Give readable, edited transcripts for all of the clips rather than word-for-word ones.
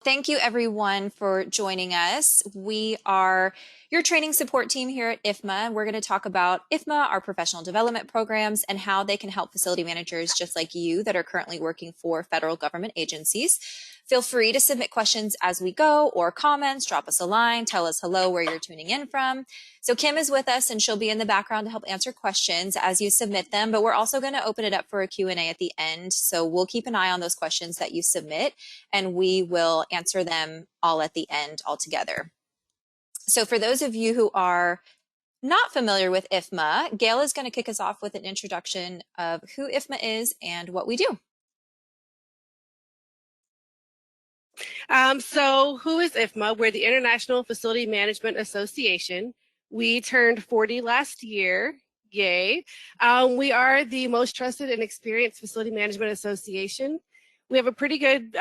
Thank you everyone for joining us. We are your training support team here at IFMA. We're going to talk about IFMA, our professional development programs, and how they can help facility managers just like you that are currently working for federal government agencies. Feel free to submit questions as we go or comments, drop us a line, tell us hello, where you're tuning in from. So Kim is with us and she'll be in the background to help answer questions as you submit them, but we're also going to open it up for a Q&A at the end. So we'll keep an eye on those questions that you submit and we will answer them all at the end altogether. So for those of you who are not familiar with IFMA, Gail is going to kick us off with an introduction of who IFMA is and what we do. So who is IFMA? We're the International Facility Management Association. We turned 40 last year. Yay. We are the most trusted and experienced facility management association. We have a pretty good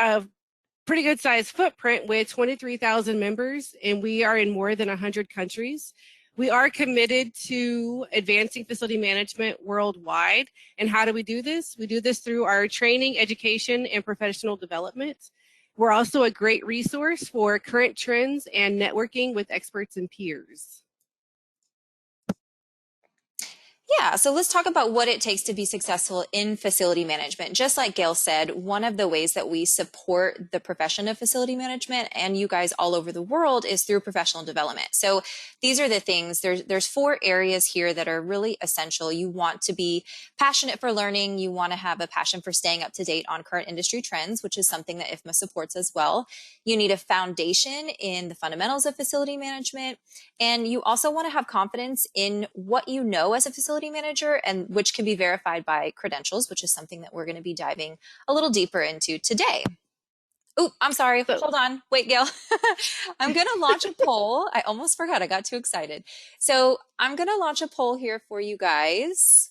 sized footprint with 23,000 members, and we are in more than 100 countries. We are committed to advancing facility management worldwide. And how do we do this? We do this through our training, education, and professional development. We're also a great resource for current trends and networking with experts and peers. Yeah, so let's talk about what it takes to be successful in facility management. Just like Gail said, one of the ways that we support the profession of facility management and you guys all over the world is through professional development. So these are the things, there's 4 areas here that are really essential. You want to be passionate for learning. You want to have a passion for staying up to date on current industry trends, which is something that IFMA supports as well. You need a foundation in the fundamentals of facility management. And you also want to have confidence in what you know as a facility manager, and which can be verified by credentials, which is something that we're going to be diving a little deeper into today. Oh, I'm sorry. Hold on. Wait, Gail. I'm going to launch a poll. I almost forgot. I got too excited. So I'm going to launch a poll here for you guys.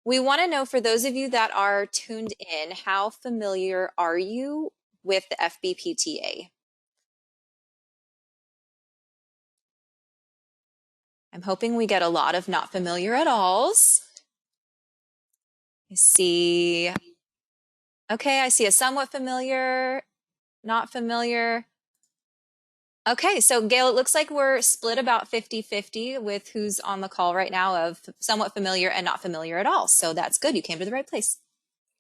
We want to know, for those of you that are tuned in, how familiar are you with the FBPTA? I'm hoping we get a lot of not familiar at alls. I see. Okay, I see a somewhat familiar, not familiar. Okay, so Gail, it looks like we're split about 50-50 with who's on the call right now of somewhat familiar and not familiar at all. So that's good. You came to the right place.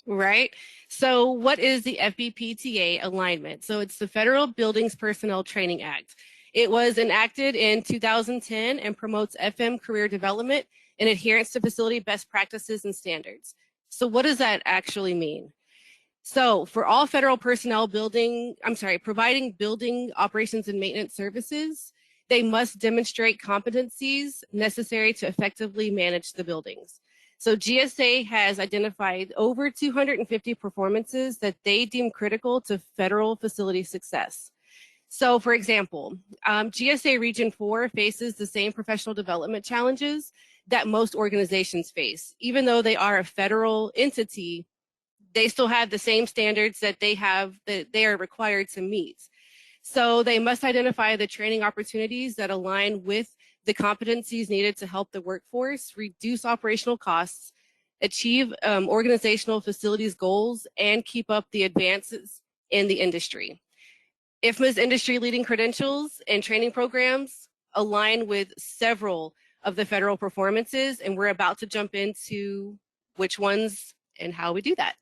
Right. So what is the FBPTA alignment? So it's the Federal Buildings Personnel Training Act. It was enacted in 2010 and promotes FM career development and adherence to facility best practices and standards. So what does that actually mean? So for all federal personnel providing building operations and maintenance services, they must demonstrate competencies necessary to effectively manage the buildings. So GSA has identified over 250 performances that they deem critical to federal facility success. So for example, GSA Region 4 faces the same professional development challenges that most organizations face. Even though they are a federal entity, they still have the same standards that they are required to meet. So they must identify the training opportunities that align with the competencies needed to help the workforce reduce operational costs, achieve organizational facilities goals, and keep up the advances in the industry. IFMA's industry-leading credentials and training programs align with several of the federal performances, and we're about to jump into which ones and how we do that.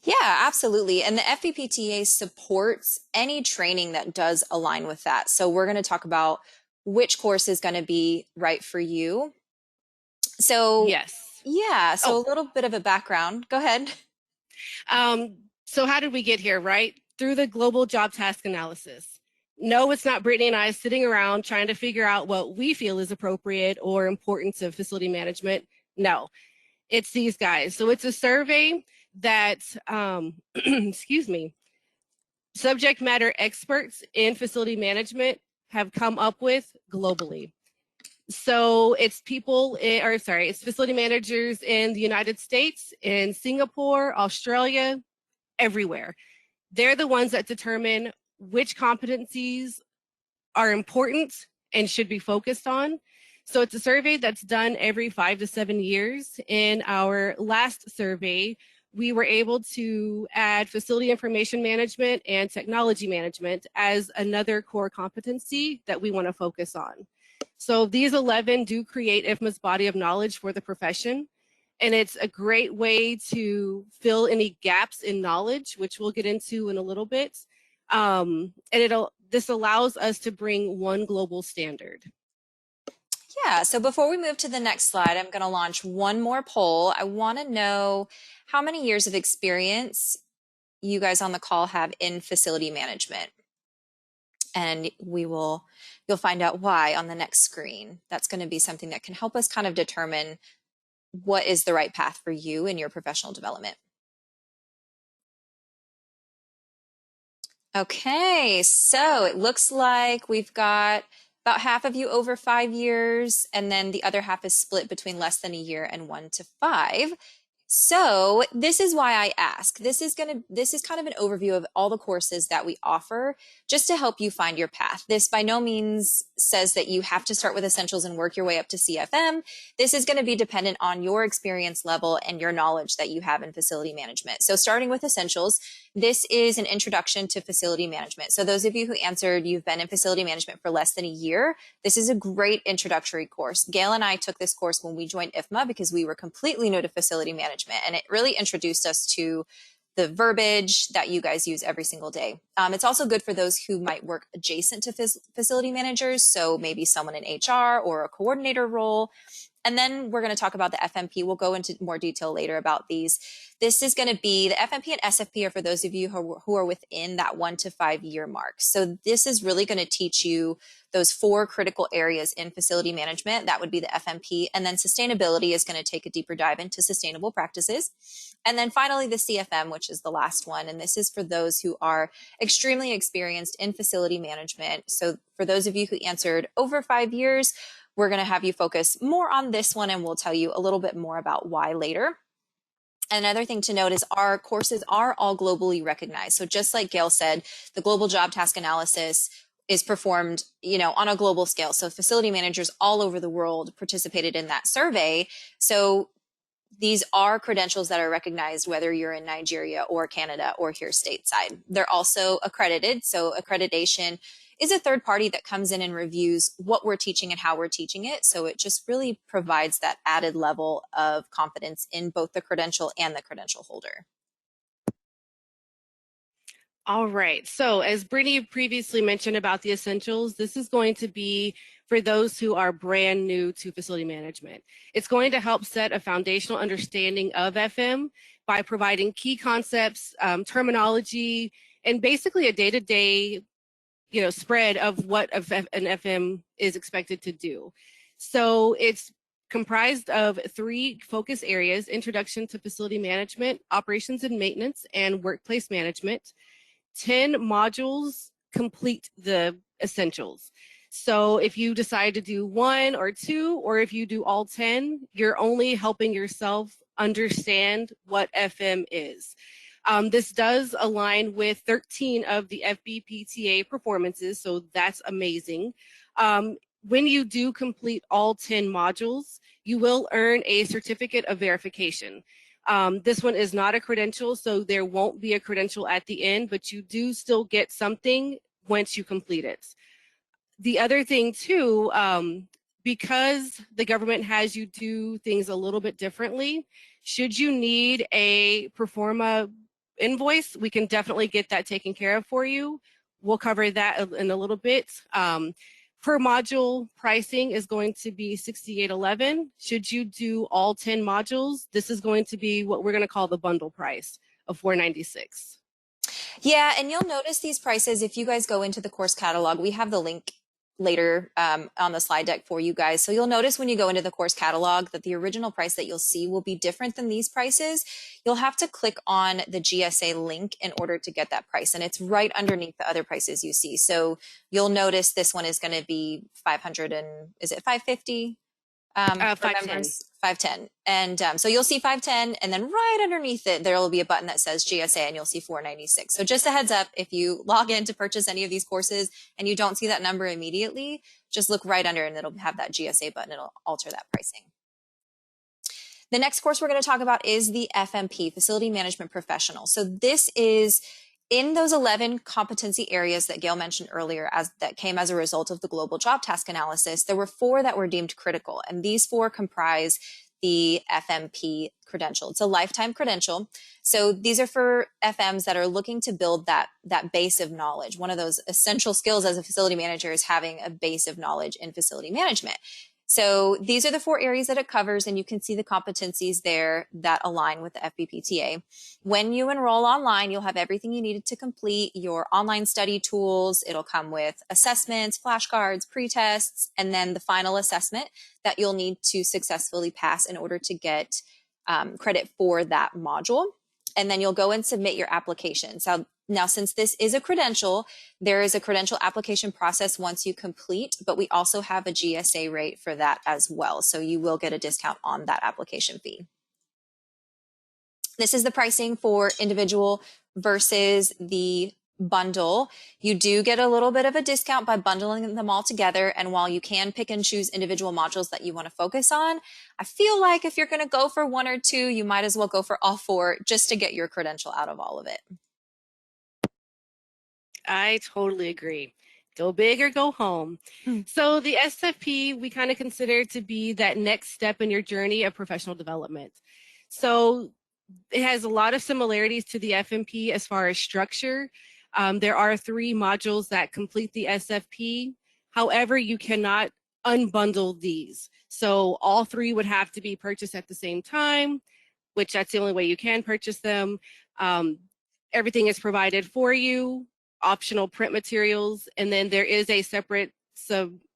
Yeah, absolutely. And the FBPTA supports any training that does align with that. So we're going to talk about which course is going to be right for you. So yes. Yeah, so a little bit of a background. Go ahead. So how did we get here, right? Through the global job task analysis. No, it's not Brittany and I sitting around trying to figure out what we feel is appropriate or important to facility management. No, it's these guys. So it's a survey that, excuse me, subject matter experts in facility management have come up with globally. So it's it's facility managers in the United States, in Singapore, Australia, everywhere. They're the ones that determine which competencies are important and should be focused on. So it's a survey that's done every 5 to 7 years. In our last survey, we were able to add facility information management and technology management as another core competency that we want to focus on. So these 11 do create IFMA's body of knowledge for the profession. And it's a great way to fill any gaps in knowledge, which we'll get into in a little bit. This allows us to bring one global standard. Yeah, so before we move to the next slide, I'm going to launch one more poll. I want to know how many years of experience you guys on the call have in facility management. And you'll find out why on the next screen. That's going to be something that can help us kind of determine what is the right path for you in your professional development. Okay, so it looks like we've got about half of you over 5 years, and then the other half is split between less than a year and 1 to 5. So this is why I ask. This is kind of an overview of all the courses that we offer just to help you find your path. This by no means says that you have to start with essentials and work your way up to CFM. This is going to be dependent on your experience level and your knowledge that you have in facility management. So starting with essentials, this is an introduction to facility management. So those of you who answered you've been in facility management for less than a year, this is a great introductory course. Gail and I took this course when we joined IFMA because we were completely new to facility management. And it really introduced us to the verbiage that you guys use every single day. It's also good for those who might work adjacent to facility managers. So maybe someone in HR or a coordinator role. And then we're going to talk about the FMP. We'll go into more detail later about these. This is going to be the FMP and SFP are for those of you who are within that 1 to 5 year mark. So this is really going to teach you those 4 critical areas in facility management. That would be the FMP. And then sustainability is going to take a deeper dive into sustainable practices. And then finally, the CFM, which is the last one. And this is for those who are extremely experienced in facility management. So for those of you who answered over 5 years, we're going to have you focus more on this one, and we'll tell you a little bit more about why later. Another thing to note is our courses are all globally recognized. So just like Gail said, the global job task analysis is performed, on a global scale. So facility managers all over the world participated in that survey. So these are credentials that are recognized whether you're in Nigeria or Canada or here stateside. They're also accredited. So accreditation is a third party that comes in and reviews what we're teaching and how we're teaching it. So it just really provides that added level of confidence in both the credential and the credential holder. All right. So as Brittany previously mentioned about the essentials, this is going to be for those who are brand new to facility management. It's going to help set a foundational understanding of FM by providing key concepts, terminology, and basically a day-to-day spread of what an FM is expected to do. So it's comprised of 3 focus areas: introduction to facility management, operations and maintenance, and workplace management. 10 modules complete the essentials. So if you decide to do 1 or 2, or if you do all 10, you're only helping yourself understand what FM is. This does align with 13 of the FBPTA performances, so that's amazing. When you do complete all 10 modules, you will earn a certificate of verification. This one is not a credential, so there won't be a credential at the end, but you do still get something once you complete it. The other thing too, because the government has you do things a little bit differently, should you need a Performa invoice, we can definitely get that taken care of for you. We'll cover that in a little bit. Per module pricing is going to be $68.11. Should you do all 10 modules, this is going to be what we're going to call the bundle price of $496. Yeah, and you'll notice these prices if you guys go into the course catalog. We have the link later on the slide deck for you guys. So you'll notice when you go into the course catalog that the original price that you'll see will be different than these prices. You'll have to click on the GSA link in order to get that price. And it's right underneath the other prices you see. So you'll notice this one is going to be 500 and is it 550? 510. 510. And so you'll see 510, and then right underneath it, there will be a button that says GSA, and you'll see 496. So just a heads up, if you log in to purchase any of these courses and you don't see that number immediately, just look right under and it'll have that GSA button. It'll alter that pricing. The next course we're going to talk about is the FMP, Facility Management Professional. So this is in those 11 competency areas that Gail mentioned earlier that came as a result of the global job task analysis. There were 4 that were deemed critical, and these 4 comprise the FMP credential. It's a lifetime credential. So these are for FMs that are looking to build that base of knowledge. One of those essential skills as a facility manager is having a base of knowledge in facility management. So these are the 4 areas that it covers, and you can see the competencies there that align with the FBPTA. When you enroll online, you'll have everything you needed to complete your online study tools. It'll come with assessments, flashcards, pretests, and then the final assessment that you'll need to successfully pass in order to get credit for that module. And then you'll go and submit your application. So now, since this is a credential, there is a credential application process once you complete, but we also have a GSA rate for that as well. So you will get a discount on that application fee. This is the pricing for individual versus the bundle. You do get a little bit of a discount by bundling them all together. And while you can pick and choose individual modules that you want to focus on, I feel like if you're going to go for 1 or 2, you might as well go for all 4 just to get your credential out of all of it. I totally agree. Go big or go home. So the SFP we kind of consider to be that next step in your journey of professional development. So it has a lot of similarities to the FMP as far as structure. There are 3 modules that complete the SFP. However, you cannot unbundle these. So all 3 would have to be purchased at the same time, which that's the only way you can purchase them. Everything is provided for you, optional print materials, and then there is a separate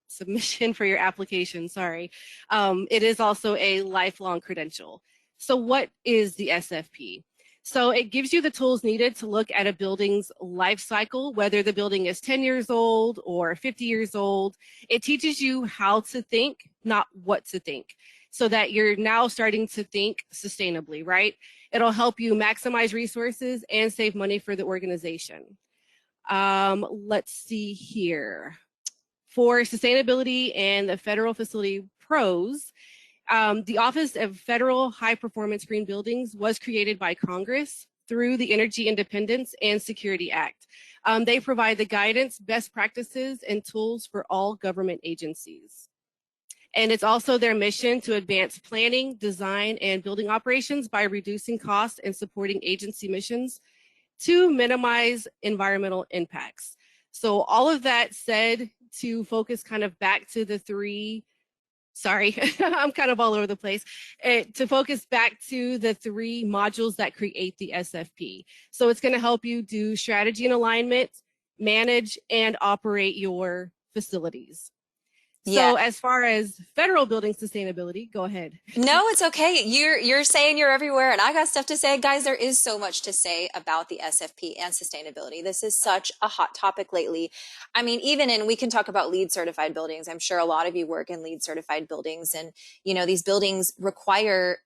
submission for your application, sorry. It is also a lifelong credential. So what is the SFP? So it gives you the tools needed to look at a building's life cycle, whether the building is 10 years old or 50 years old. It teaches you how to think, not what to think, so that you're now starting to think sustainably, right? It'll help you maximize resources and save money for the organization. Let's see here. For sustainability and the federal facility pros, the Office of Federal High Performance Green Buildings was created by Congress through the Energy Independence and Security Act. They provide the guidance, best practices, and tools for all government agencies. And it's also their mission to advance planning, design, and building operations by reducing costs and supporting agency missions to minimize environmental impacts. So all of that said, to focus kind of back to the 3, sorry, I'm kind of all over the place, to focus back to the 3 modules that create the SFP. So it's going to help you do strategy and alignment, manage, and operate your facilities. So as far as federal building sustainability, go ahead. No, it's okay. You're saying you're everywhere, and I got stuff to say. Guys, there is so much to say about the SFP and sustainability. This is such a hot topic lately. I mean, we can talk about LEED certified buildings. I'm sure a lot of you work in LEED certified buildings, and these buildings require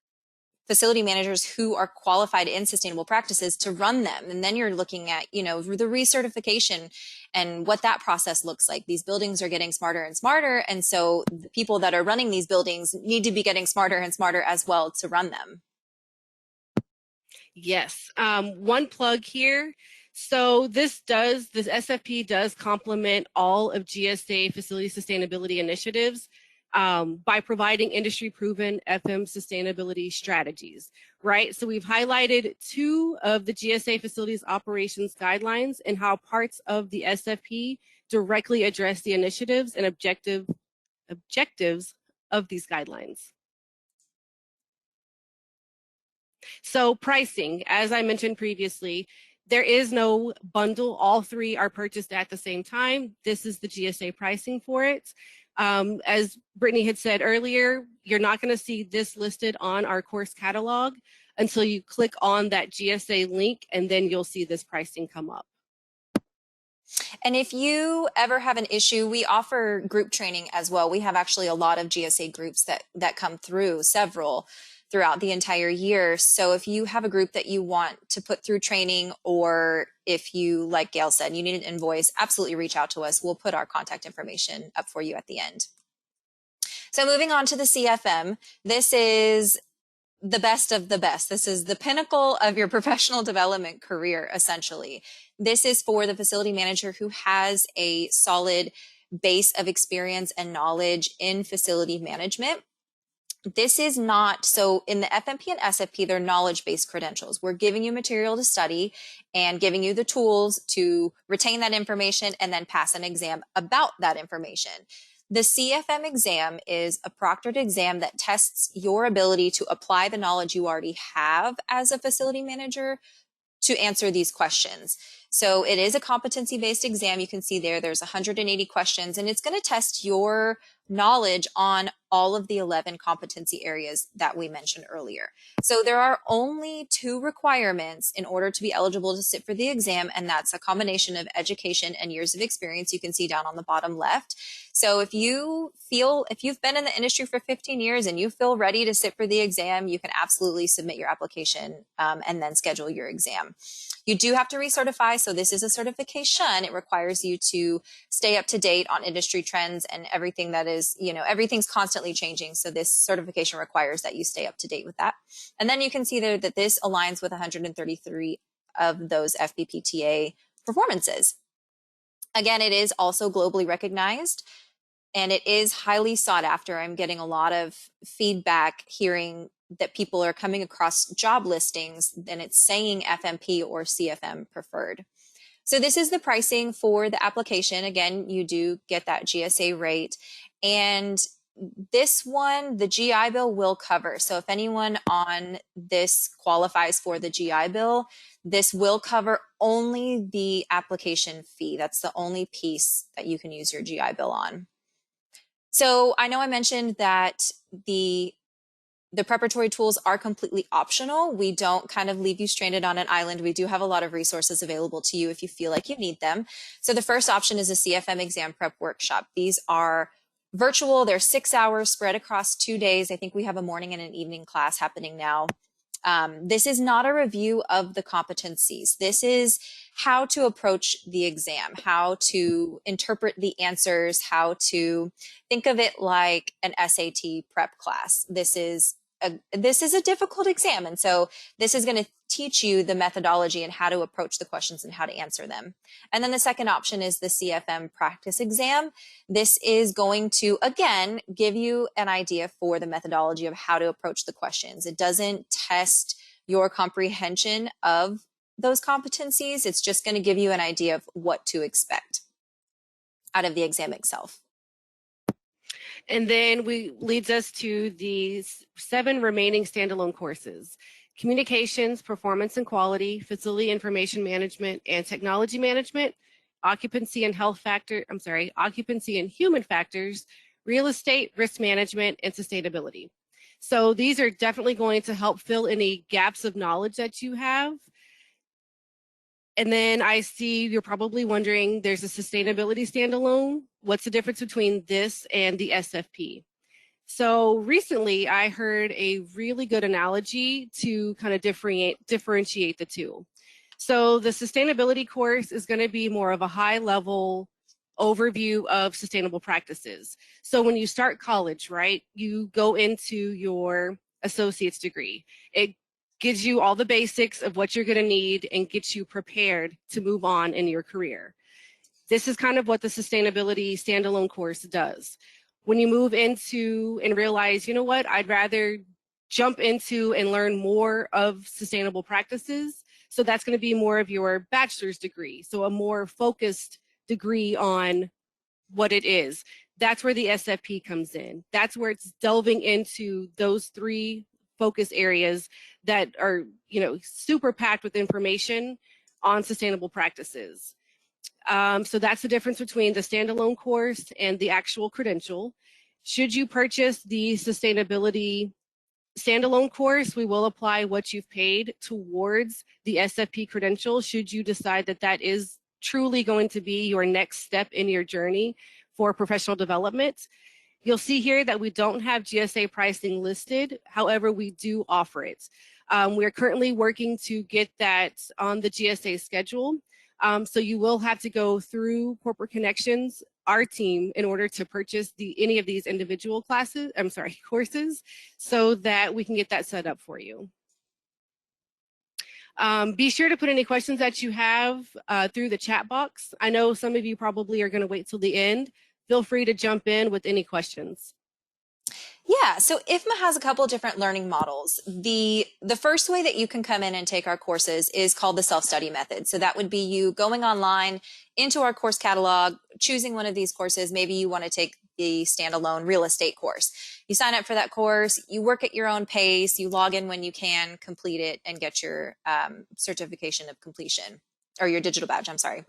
facility managers who are qualified in sustainable practices to run them. And then you're looking at, the recertification and what that process looks like. These buildings are getting smarter and smarter. And so the people that are running these buildings need to be getting smarter and smarter as well to run them. Yes. One plug here. So this SFP does complement all of GSA facility sustainability initiatives by providing industry-proven FM sustainability strategies, right? So we've highlighted 2 of the GSA facilities operations guidelines and how parts of the SFP directly address the initiatives and objectives of these guidelines. So pricing, as I mentioned previously, there is no bundle. All 3 are purchased at the same time. This is the GSA pricing for it. As Brittany had said earlier, you're not going to see this listed on our course catalog until you click on that GSA link, and then you'll see this pricing come up. And if you ever have an issue, we offer group training as well. We have actually a lot of GSA groups that come through, several throughout the entire year. So if you have a group that you want to put through training, or if you, like Gail said, you need an invoice, absolutely reach out to us. We'll put our contact information up for you at the end. So moving on to the CFM, this is the best of the best. This is the pinnacle of your professional development career, essentially. This is for the facility manager who has a solid base of experience and knowledge in facility management. This is not, so in the FMP and SFP, they're knowledge-based credentials. We're giving you material to study and giving you the tools to retain that information and then pass an exam about that information. The CFM exam is a proctored exam that tests your ability to apply the knowledge you already have as a facility manager to answer these questions. So it is a competency-based exam. You can see there's 180 questions, and it's going to test your knowledge on all of the 11 competency areas that we mentioned earlier. So there are only 2 requirements in order to be eligible to sit for the exam, and that's a combination of education and years of experience. You can see down on the bottom left. So if you've been in the industry for 15 years and you feel ready to sit for the exam, you can absolutely submit your application and then schedule your exam. You do have to recertify. So this is a certification. It requires you to stay up to date on industry trends and everything that is, everything's constantly changing. So this certification requires that you stay up to date with that. And then you can see there that this aligns with 133 of those FBPTA performances. Again, it is also globally recognized and it is highly sought after. I'm getting a lot of feedback hearing that people are coming across job listings and it's saying FMP or CFM preferred. So this is the pricing for the application. Again, you do get that GSA rate. And this one, the GI Bill will cover. So if anyone on this qualifies for the GI Bill, this will cover only the application fee. That's the only piece that you can use your GI Bill on. So I know I mentioned that the preparatory tools are completely optional. We don't kind of leave you stranded on an island. We do have a lot of resources available to you if you feel like you need them. So the first option is a CFM exam prep workshop. These are virtual. They're 6 hours spread across 2 days. I think we have a morning and an evening class happening now. This is not a review of the competencies. This is how to approach the exam, how to interpret the answers, how to think of it like an SAT prep class. This is a difficult exam. And so this is going to teach you the methodology and how to approach the questions and how to answer them. And then the second option is the CFM practice exam. This is going to, again, give you an idea for the methodology of how to approach the questions. It doesn't test your comprehension of those competencies. It's just going to give you an idea of what to expect out of the exam itself. And then leads us to the 7 remaining standalone courses: communications, performance and quality, facility information management and technology management, occupancy and human factors, real estate, risk management, and sustainability. So these are definitely going to help fill any gaps of knowledge that you have. And then I see you're probably wondering, there's a sustainability standalone. What's the difference between this and the SFP? So recently I heard a really good analogy to kind of differentiate the two. So the sustainability course is going to be more of a high level overview of sustainable practices. So when you start college, right, you go into your associate's degree. It gives you all the basics of what you're going to need and gets you prepared to move on in your career. This is kind of what the sustainability standalone course does. When you move into and realize, you know what, I'd rather jump into and learn more of sustainable practices. So that's going to be more of your bachelor's degree. So a more focused degree on what it is. That's where the SFP comes in. That's where it's delving into those 3 focus areas that are, super packed with information on sustainable practices. So that's the difference between the standalone course and the actual credential. Should you purchase the sustainability standalone course, we will apply what you've paid towards the SFP credential should you decide that that is truly going to be your next step in your journey for professional development. You'll see here that we don't have GSA pricing listed. However, we do offer it. We're currently working to get that on the GSA schedule. So you will have to go through Corporate Connections, our team, in order to purchase any of these individual courses, so that we can get that set up for you. Be sure to put any questions that you have through the chat box. I know some of you probably are going to wait till the end. Feel free to jump in with any questions. Yeah, so IFMA has a couple different learning models. The first way that you can come in and take our courses is called the self-study method. So that would be you going online into our course catalog, choosing one of these courses. Maybe you want to take the standalone real estate course. You sign up for that course, you work at your own pace, you log in when you can, complete it, and get your certification of completion, or your digital badge, I'm sorry.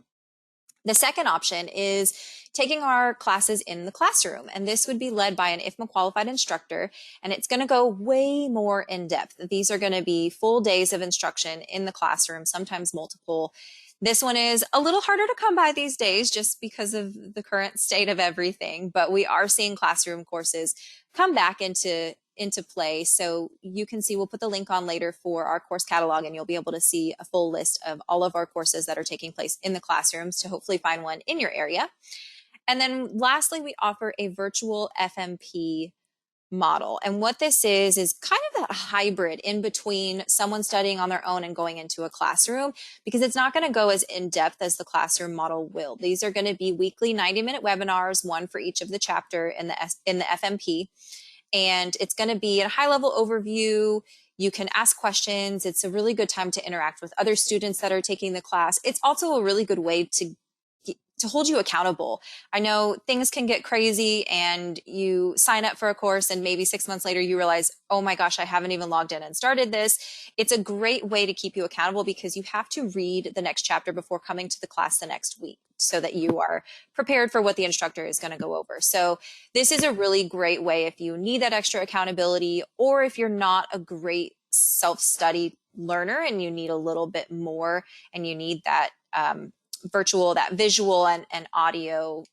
The second option is taking our classes in the classroom, and this would be led by an IFMA qualified instructor, and it's going to go way more in depth. These are going to be full days of instruction in the classroom, sometimes multiple. This one is a little harder to come by these days just because of the current state of everything, but we are seeing classroom courses come back into play. So you can see, we'll put the link on later for our course catalog, and you'll be able to see a full list of all of our courses that are taking place in the classrooms to hopefully find one in your area. And then lastly, we offer a virtual FMP model. And what this is kind of that hybrid in between someone studying on their own and going into a classroom, because it's not going to go as in depth as the classroom model will. These are going to be weekly 90-minute webinars, one for each of the chapter in the FMP. And it's going to be a high level overview. You can ask questions. It's a really good time to interact with other students that are taking the class. It's also a really good way to hold you accountable. I know things can get crazy and you sign up for a course and maybe 6 months later you realize, oh my gosh, I haven't even logged in and started this. It's a great way to keep you accountable because you have to read the next chapter before coming to the class the next week so that you are prepared for what the instructor is going to go over. So this is a really great way if you need that extra accountability, or if you're not a great self-study learner and you need a little bit more and you need that virtual, that visual and audio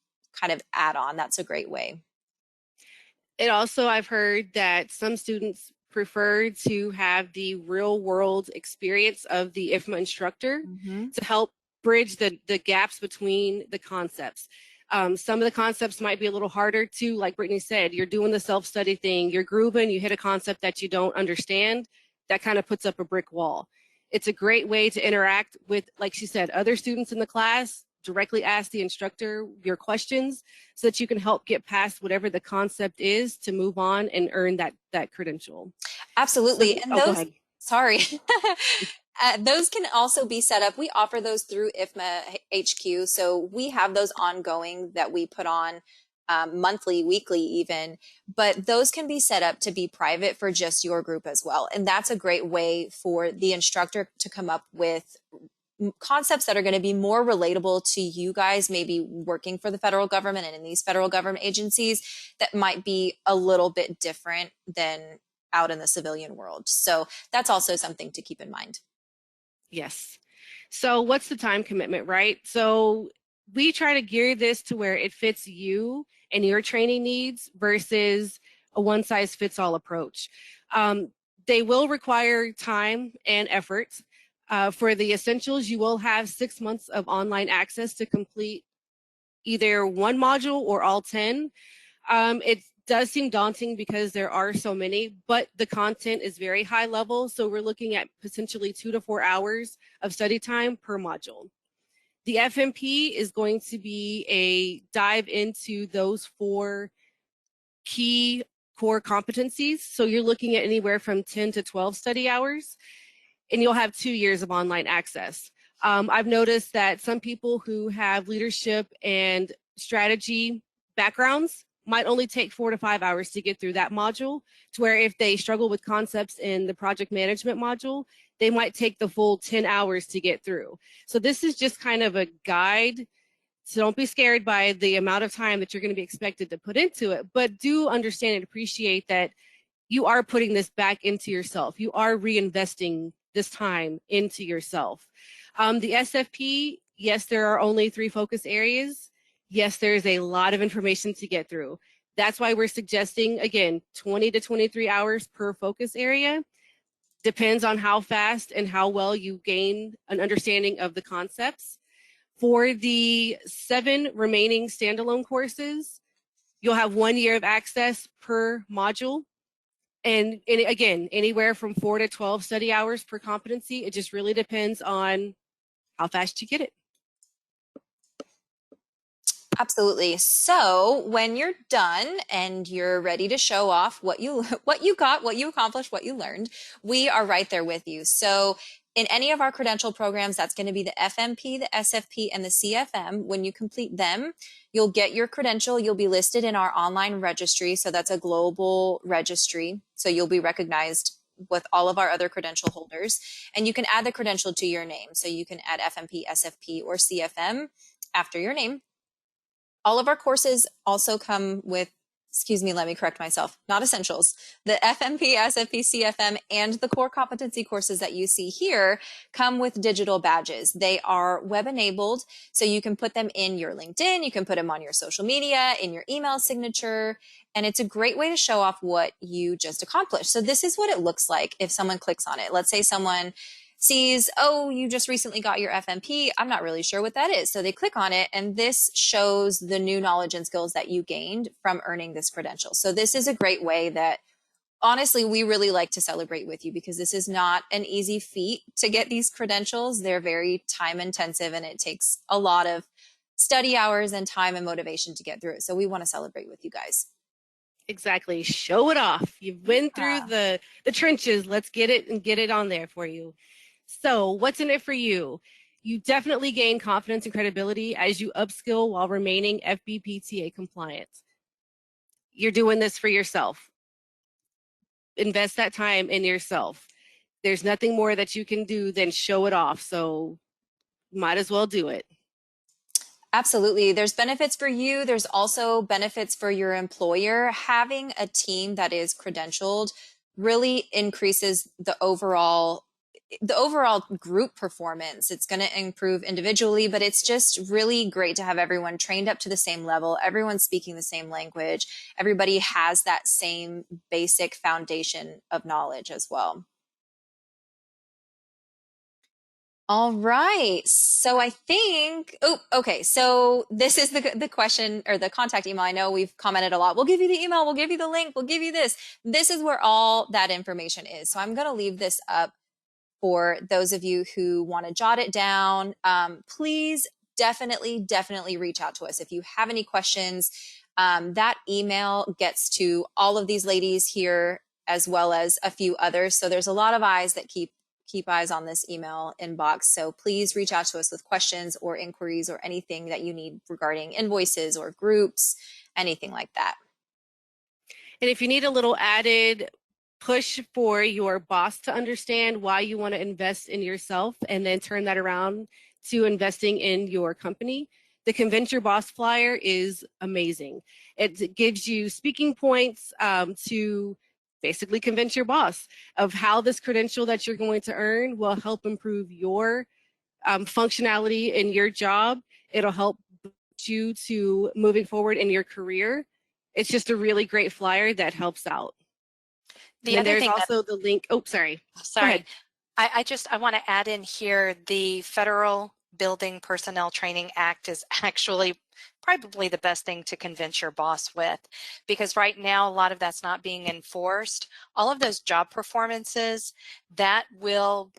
kind of add-on. That's a great way. It also, I've heard that some students prefer to have the real world experience of the IFMA instructor to help bridge the gaps between the concepts. Some of the concepts might be a little harder to, like Brittany said, you're doing the self-study thing, you're grooving, you hit a concept that you don't understand, that kind of puts up a brick wall. It's a great way to interact with, like she said, other students in the class, directly ask the instructor your questions so that you can help get past whatever the concept is to move on and earn that credential. Absolutely. So, And those, sorry. those can also be set up. We offer those through IFMA HQ. So we have those ongoing that we put on monthly, weekly even, but those can be set up to be private for just your group as well. And that's a great way for the instructor to come up with concepts that are going to be more relatable to you guys, maybe working for the federal government and in these federal government agencies that might be a little bit different than out in the civilian world. So that's also something to keep in mind. Yes. So what's the time commitment, right? So we try to gear this to where it fits you and your training needs versus a one-size-fits-all approach. They will require time and effort. For the essentials, you will have 6 months of online access to complete either one module or all 10. It does seem daunting because there are so many, but the content is very high level. So we're looking at potentially 2 to 4 hours of study time per module. The FMP is going to be a dive into those 4 key core competencies. So you're looking at anywhere from 10 to 12 study hours, and you'll have 2 years of online access. I've noticed that some people who have leadership and strategy backgrounds might only take 4 to 5 hours to get through that module, to where if they struggle with concepts in the project management module, they might take the full 10 hours to get through. So this is just kind of a guide. So don't be scared by the amount of time that you're going to be expected to put into it, but do understand and appreciate that you are putting this back into yourself. You are reinvesting this time into yourself. The SFP, yes, there are only 3 focus areas. Yes, there's a lot of information to get through. That's why we're suggesting, again, 20 to 23 hours per focus area. Depends on how fast and how well you gain an understanding of the concepts. For the 7 remaining standalone courses, you'll have 1 year of access per module. And again, anywhere from 4 to 12 study hours per competency. It just really depends on how fast you get it. Absolutely. So when you're done and you're ready to show off what you got, what you accomplished, what you learned, we are right there with you. So in any of our credential programs, that's going to be the FMP, the SFP, and the CFM. When you complete them, you'll get your credential. You'll be listed in our online registry. So that's a global registry. So you'll be recognized with all of our other credential holders. And you can add the credential to your name. So you can add FMP, SFP, or CFM after your name. All of our courses also come with, excuse me, let me correct myself, not essentials. The FMP, SFP, CFM, and the core competency courses that you see here come with digital badges. They are web enabled, so you can put them in your LinkedIn, you can put them on your social media, in your email signature, and it's a great way to show off what you just accomplished. So this is what it looks like if someone clicks on it. Let's say someone sees, oh, you just recently got your FMP. I'm not really sure what that is. So they click on it, and this shows the new knowledge and skills that you gained from earning this credential. So this is a great way that honestly, we really like to celebrate with you, because this is not an easy feat to get these credentials. They're very time intensive, and it takes a lot of study hours and time and motivation to get through it. So we want to celebrate with you guys. Exactly. Show it off. You've been through the trenches. Let's get it and get it on there for you. So what's in it for you? You definitely gain confidence and credibility as you upskill while remaining FBPTA compliant. You're doing this for yourself. Invest that time in yourself. There's nothing more that you can do than show it off. So might as well do it. Absolutely. There's benefits for you. There's also benefits for your employer. Having a team that is credentialed really increases the overall group performance. It's going to improve individually, but it's just really great to have everyone trained up to the same level. Everyone speaking the same language. Everybody has that same basic foundation of knowledge as well. All right. So I think, oh, okay. So this is the question or the contact email. I know we've commented a lot. We'll give you the email. We'll give you the link. We'll give you this. This is where all that information is. So I'm going to leave this up for those of you who want to jot it down. Please definitely reach out to us. If you have any questions, that email gets to all of these ladies here as well as a few others. So there's a lot of eyes that keep eyes on this email inbox. So please reach out to us with questions or inquiries or anything that you need regarding invoices or groups, anything like that. And if you need a little added push for your boss to understand why you want to invest in yourself and then turn that around to investing in your company, the Convince Your Boss flyer is amazing. It gives you speaking points to basically convince your boss of how this credential that you're going to earn will help improve your functionality in your job. It'll help you to moving forward in your career. It's just a really great flyer that helps out. The and other there's thing also the link. Oh, sorry. sorry. I want to add in here the Federal Building Personnel Training Act is actually probably the best thing to convince your boss with, because right now a lot of that's not being enforced. All of those job performances that will,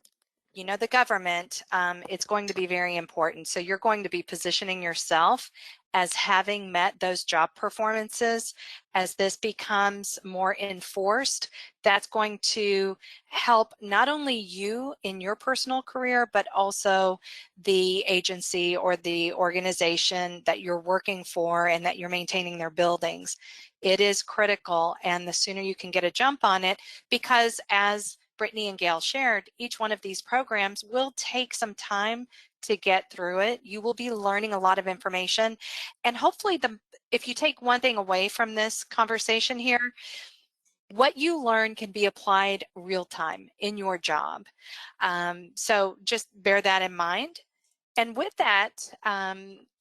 you know, the government, it's going to be very important. So you're going to be positioning yourself as having met those job performances. As this becomes more enforced, that's going to help not only you in your personal career, but also the agency or the organization that you're working for and that you're maintaining their buildings. It is critical, and the sooner you can get a jump on it, because as Brittany and Gail shared, each one of these programs will take some time to get through it. You will be learning a lot of information, and hopefully if you take one thing away from this conversation here, what you learn can be applied real time in your job. So just bear that in mind. And with that,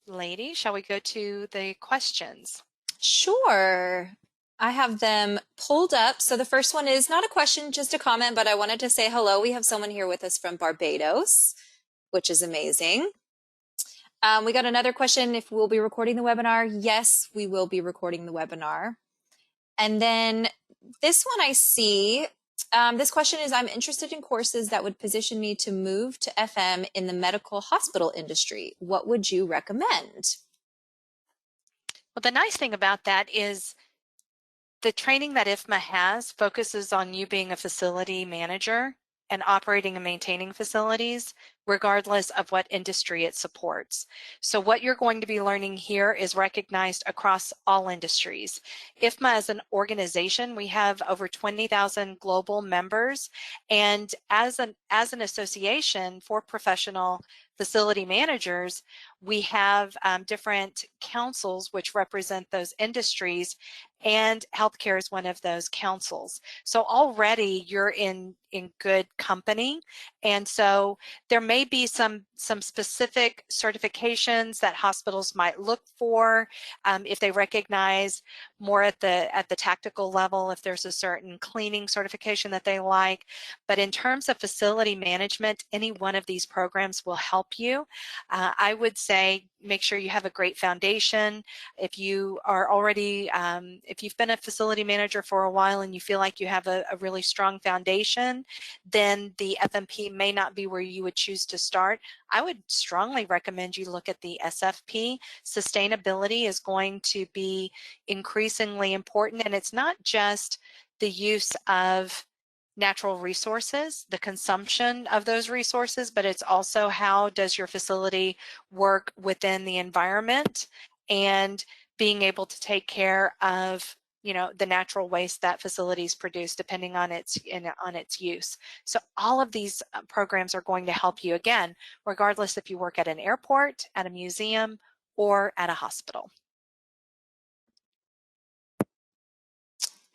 lady, shall we go to the questions? Sure. I have them pulled up. So the first one is not a question, just a comment, but I wanted to say hello. We have someone here with us from Barbados, which is amazing. We got another question if we'll be recording the webinar. Yes, we will be recording the webinar. And then this one I see, this question is, I'm interested in courses that would position me to move to FM in the medical hospital industry. What would you recommend? Well, the nice thing about that is the training that IFMA has focuses on you being a facility manager and operating and maintaining facilities, regardless of what industry it supports. So what you're going to be learning here is recognized across all industries. IFMA as an organization, we have over 20,000 global members, and as an association for professional facility managers, we have different councils which represent those industries, and healthcare is one of those councils. So already you're in good company. And so there may be some specific certifications that hospitals might look for if they recognize more at the tactical level, if there's a certain cleaning certification that they like. But in terms of facility management, any one of these programs will help you. I would say make sure you have a great foundation. If you are already, if you've been a facility manager for a while and you feel like you have a really strong foundation, then the FMP may not be where you would choose to start. I would strongly recommend you look at the SFP. Sustainability is going to be increasingly important, and it's not just the use of natural resources, the consumption of those resources, but it's also how does your facility work within the environment and being able to take care of the natural waste that facilities produce depending on its use. So all of these programs are going to help you, again, regardless if you work at an airport, at a museum, or at a hospital.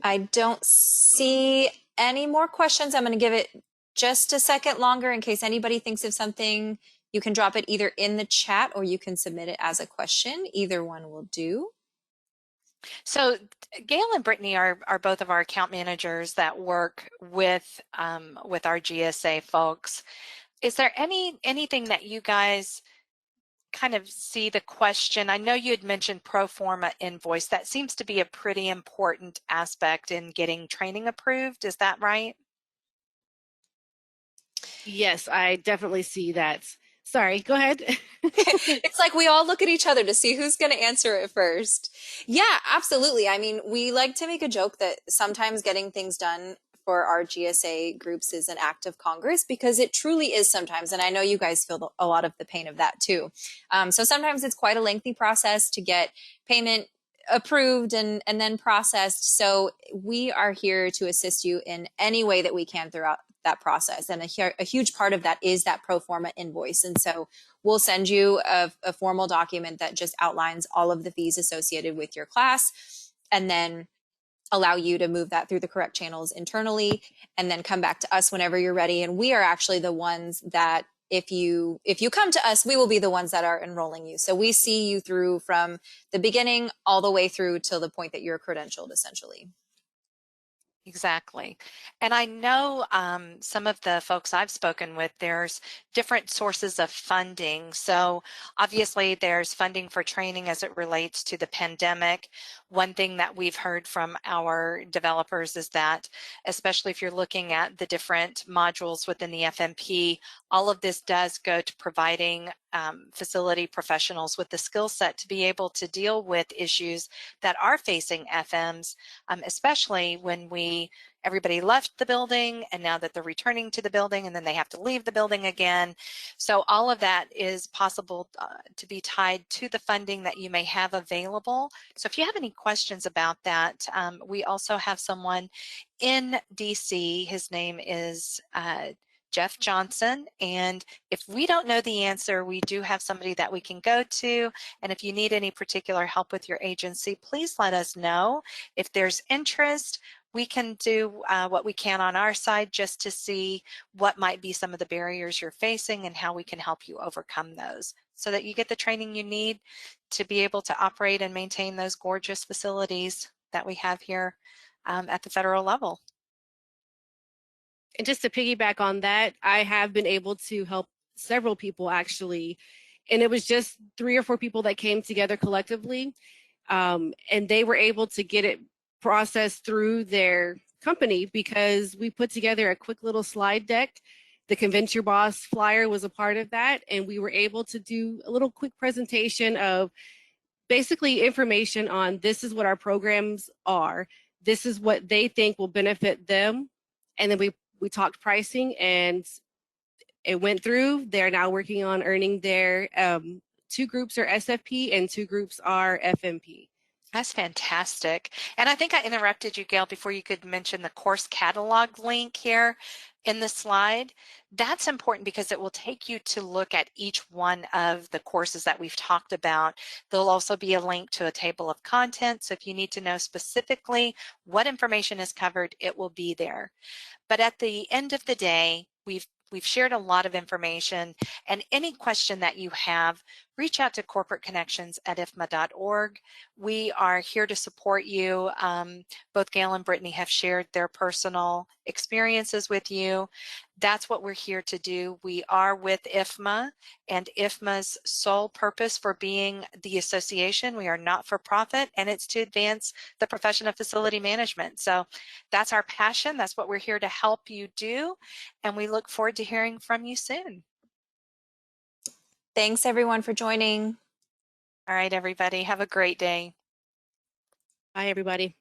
I don't see any more questions. I'm going to give it just a second longer in case anybody thinks of something. You can drop it either in the chat or you can submit it as a question. Either one will do. So Gail and Brittany are both of our account managers that work with our GSA folks. Is there anything that you guys kind of see the question? I know you had mentioned pro forma invoice. That seems to be a pretty important aspect in getting training approved. Is that right? Yes, I definitely see that. Sorry, go ahead. It's like we all look at each other to see who's going to answer it first. Yeah, absolutely. I mean, we like to make a joke that sometimes getting things done for our GSA groups is an act of Congress, because it truly is sometimes. And I know you guys feel a lot of the pain of that too. So sometimes it's quite a lengthy process to get payment approved and then processed. So we are here to assist you in any way that we can throughout that process. And a huge part of that is that pro forma invoice. And so we'll send you a formal document that just outlines all of the fees associated with your class, and then allow you to move that through the correct channels internally, and then come back to us whenever you're ready. And we are actually the ones that if you come to us, we will be the ones that are enrolling you. So we see you through from the beginning all the way through till the point that you're credentialed, essentially. Exactly. And I know some of the folks I've spoken with, there's different sources of funding. So obviously there's funding for training as it relates to the pandemic. One thing that we've heard from our developers is that, especially if you're looking at the different modules within the FMP, all of this does go to providing facility professionals with the skill set to be able to deal with issues that are facing FMs, especially when everybody left the building and now that they're returning to the building and then they have to leave the building again. So all of that is possible to be tied to the funding that you may have available. So if you have any questions about that, we also have someone in DC. His name is Jeff Johnson, and if we don't know the answer, we do have somebody that we can go to. And if you need any particular help with your agency, please let us know. If there's interest, we can do what we can on our side just to see what might be some of the barriers you're facing and how we can help you overcome those so that you get the training you need to be able to operate and maintain those gorgeous facilities that we have here at the federal level. And just to piggyback on that, I have been able to help several people actually And it was just 3 or 4 people that came together collectively, and they were able to get it processed through their company because we put together a quick little slide deck. The Convince Your Boss flyer was a part of that, and we were able to do a little quick presentation of basically information on this is what our programs are, this is what they think will benefit them, and then we talked pricing, and it went through. They're now working on earning their 2 groups are SFP and 2 groups are FMP. That's fantastic. And I think I interrupted you, Gail, before you could mention the course catalog link here in the slide. That's important because it will take you to look at each one of the courses that we've talked about. There'll also be a link to a table of contents. So if you need to know specifically what information is covered, it will be there. But at the end of the day, we've shared a lot of information, and any question that you have, reach out to corporateconnections@ifma.org. We are here to support you. Both Gail and Brittany have shared their personal experiences with you. That's what we're here to do. We are with IFMA, and IFMA's sole purpose for being the association, we are not for profit, and it's to advance the profession of facility management. So that's our passion. That's what we're here to help you do. And we look forward to hearing from you soon. Thanks everyone for joining. All right, everybody. Have a great day. Bye, everybody.